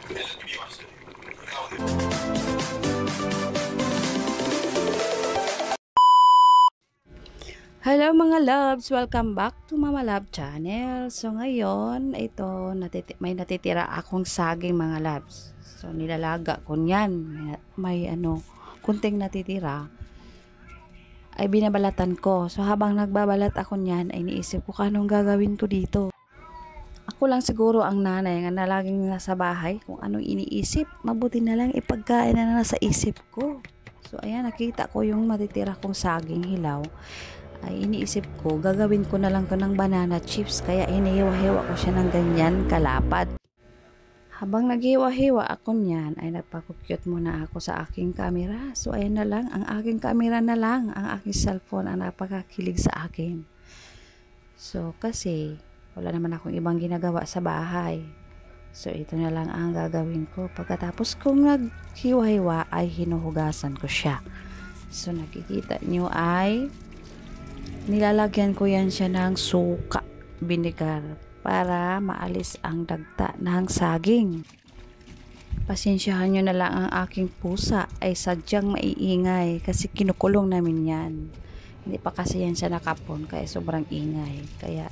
Hello mga loves! Welcome back to Mama Love Channel. So ngayon, ito, may natitira akong saging mga loves. So nilalaga ko niyan. May kunting natitira ay binabalatan ko. So habang nagbabalat ako niyan, ay iniisip ko anong gagawin ko dito. Ako lang siguro ang nanay na laging nasa bahay. Kung anong iniisip, mabuti na lang ipagkain na nasa isip ko. So ayan, nakita ko yung matitira kong saging hilaw. Ay iniisip ko, gagawin ko na lang to ng banana chips, kaya hinihiwa-hiwa ko siya ng ganyan kalapad. Habang naghiwa-hiwa ako niyan, ay nagpakukyot muna ako sa aking camera. So ayan na lang, ang aking camera na lang, ang aking cellphone ang napakakilig sa akin. So kasi wala naman akong ibang ginagawa sa bahay. So ito na lang ang gagawin ko. Pagkatapos kong naghiwa-hiwa ay hinuhugasan ko siya. So nakikita nyo ay nilalagyan ko yan siya ng suka, vinegar, para maalis ang dagta ng saging. Pasensyahan nyo na lang ang aking pusa, ay sadyang maiingay kasi kinukulong namin yan. Hindi pa kasi yan siya nakapon, kaya sobrang ingay. Kaya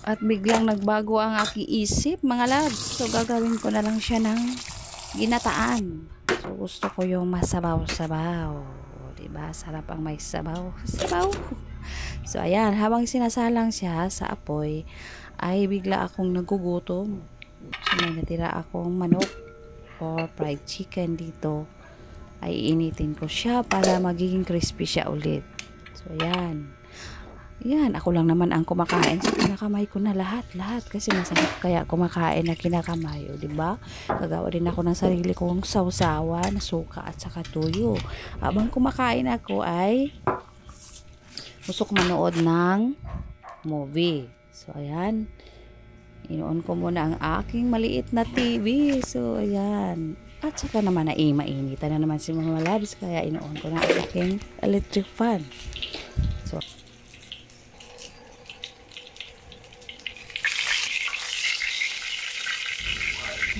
at biglang nagbago ang aking isip mga loves. So gagawin ko na lang siya ng ginataan. So gusto ko yung masabaw-sabaw. Diba? Sarap ang may sabaw. So ayan, habang sinasalang siya sa apoy, ay bigla akong nagugutom. So may natira akong manok or fried chicken dito. Ay initin ko siya para magiging crispy siya ulit. So ayan. Yan, ako lang naman ang kumakain. So, kinakamay ko na lahat. Kasi masarap kaya kumakain na kinakamay. O, diba? Gagawa din ako ng sarili kong sausawa na suka at saka tuyo. Habang kumakain ako ay gusto ko manood ng movie. So, ayan. Inoon ko muna ang aking maliit na TV. So, ayan. At saka naman na mainitan na naman si Mama Labs. Kaya inoon ko na ang aking electric fan. So,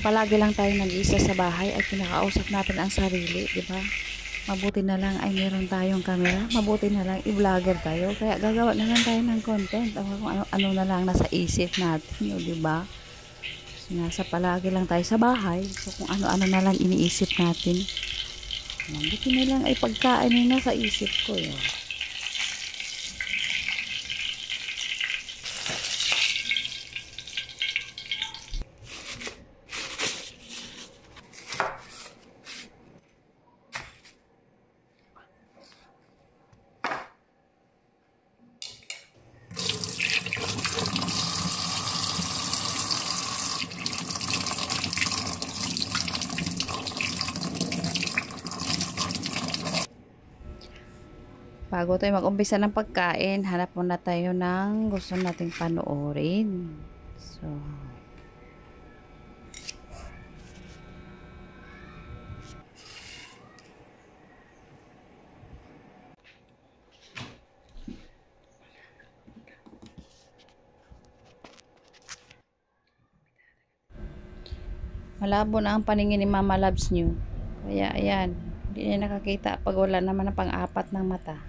palagi lang tayo nag-iisa sa bahay at kinakausap natin ang sarili, di ba? Mabuti na lang ay meron tayong camera, mabuti na lang i-vlogger tayo, kaya gagawa na lang tayo ng content, kung ano na lang nasa isip natin, di ba? So, nasa palagi lang tayo sa bahay, so kung ano-ano na lang iniisip natin, mabuti na lang ay pagkain na nasa isip ko, yun. Bago tayo mag-umpisa ng pagkain, hanap muna tayo ng gusto nating panoorin. So, malabo na ang paningin ni Mama Loves nyo. Kaya, ayan, hindi niya nakakita pag wala naman ang pang-apat ng mata.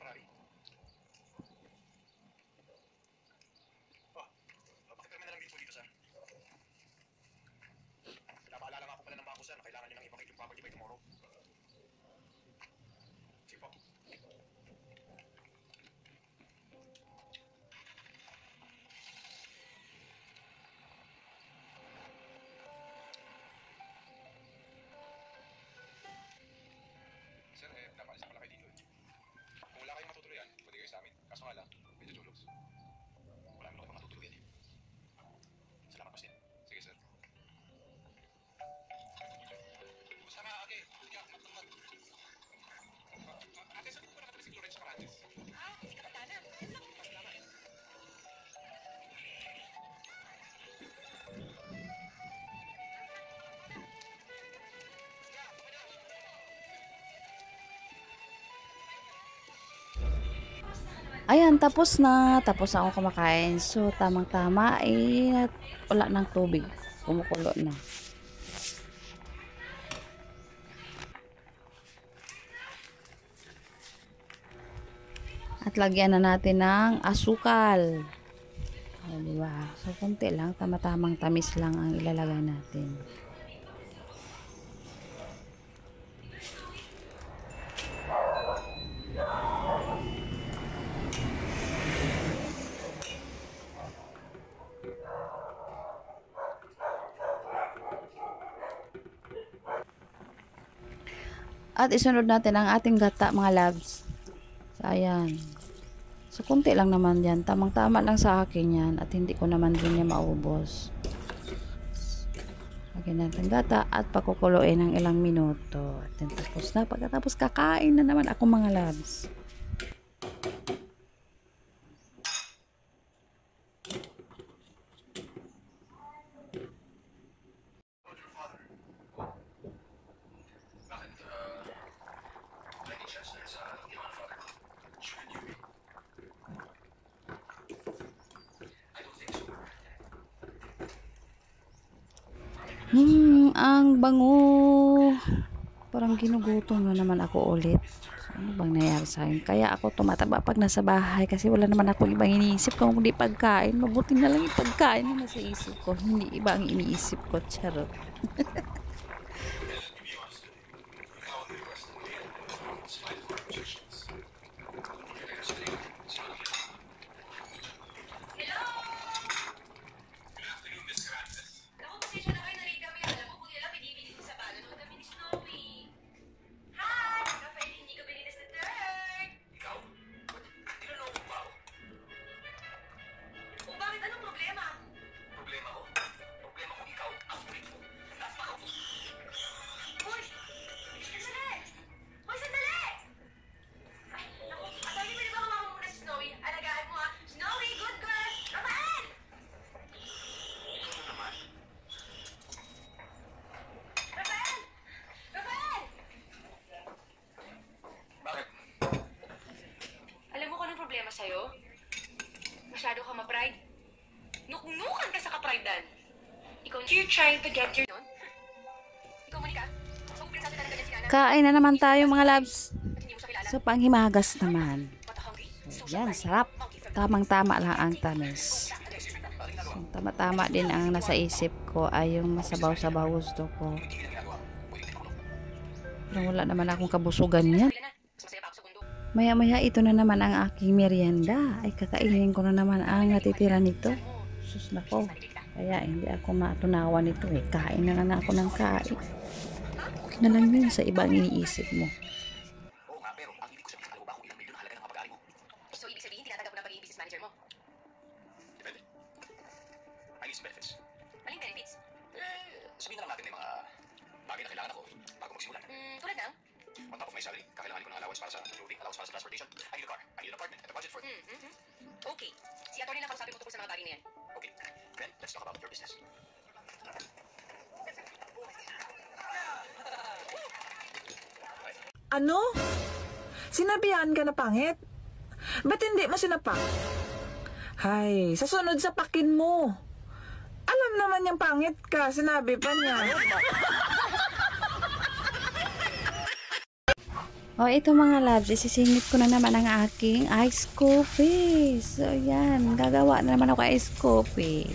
Ferrari. Oh, pakipirma na lang dito sir. Pinapaalala nga po pala ng bangko sir na kailangan nyo nang ipakit yung property by tomorrow. Sige po. Sir, pinapaalis na pala kayo dito eh. Kung wala kayong matutuluyan, pwede kayo sa amin. Kaso nga lang, medyo julos. Wala naman kayo matutuluyan eh. Salamat po, Sin. Sige, sir. Basta nga, ate. Hindi ako magtangkad. Ate, sabi ko ba nakatabi si Florence sa Carantes? Ah, si Kapitana. Salamat. Ayan, tapos na. Tapos na ako kumakain. So, tamang-tama, wala ng tubig. Kumukulo na. At lagyan na natin ng asukal. O, diba? So, konti lang. Tama-tamang tamis lang ang ilalagay natin. At isunod natin ang ating gata, mga loves. So, ayan. So, kunti lang naman yan. Tamang-tama lang sa akin yan. At hindi ko naman din niya maubos. Lagyan natin gata at pakukuluin ng ilang minuto. At tapos na. Pagkatapos kakain na naman ako, mga loves. Ang bango. Parang ginugutom na naman ako ulit. So, ano bang nangyari sa akin? Kaya ako tumataba pag nasa bahay kasi wala naman ako ibang iniisip kung hindi pagkain. Mabuti na lang yung pagkain na nasa isip ko. Hindi iba ang iniisip ko. Charot. Sa'yo? Masyado ka ma-pride. Nuknukan ka sa ka-pridean. Ikaw, you're trying to get your... Ikaw, Monica. Mag-print natin talaga dyan si Ana. Kain na naman tayo, mga loves. So, panghimagas naman. So, yan, sarap. Tamang-tama lang ang tamis. So, tama-tama din ang nasa isip ko ay yung masabaw-sabaw gusto ko. Pero wala naman akong kabusugan yan. Maya-maya ito na naman ang aking merienda. Ay kakainin ko na naman ang natitira nito. Sus nako. Kaya hindi ako matunawan nito eh. Kain na lang ako ng kain. Okay na lang yun sa ibang iniisip mo. Oo nga, pero ang hindi ko sabihin sa kalooban kung ilang milyon halaga ng kapag-ari mo. So, ibig sabihin, tinatanggap mo na pagiging business manager mo? Depende. I need some benefits. Maling benefits? Sabihin na lang natin may mga bagay na kailangan ako bago magsimulan. Tulad ng? On top of my salary, kakailangan ko ng allowance para sa clothing, allowance para sa transportation. I need a car, I need an apartment, and a budget for it. Okay. Si attorney lang kausapin mo tungkol sa mga bagay na yan. Okay, then let's talk about your business. Ano? Sinabihan ka na pangit? Ba't hindi mo sinapak? Hay, sa sunod sa pakin mo. Alam naman yung pangit ka, sinabi pa niya. O, ito mga loves, isisingit ko na naman ang aking ice coffee. So, yan. Gagawa na naman ako ice coffee.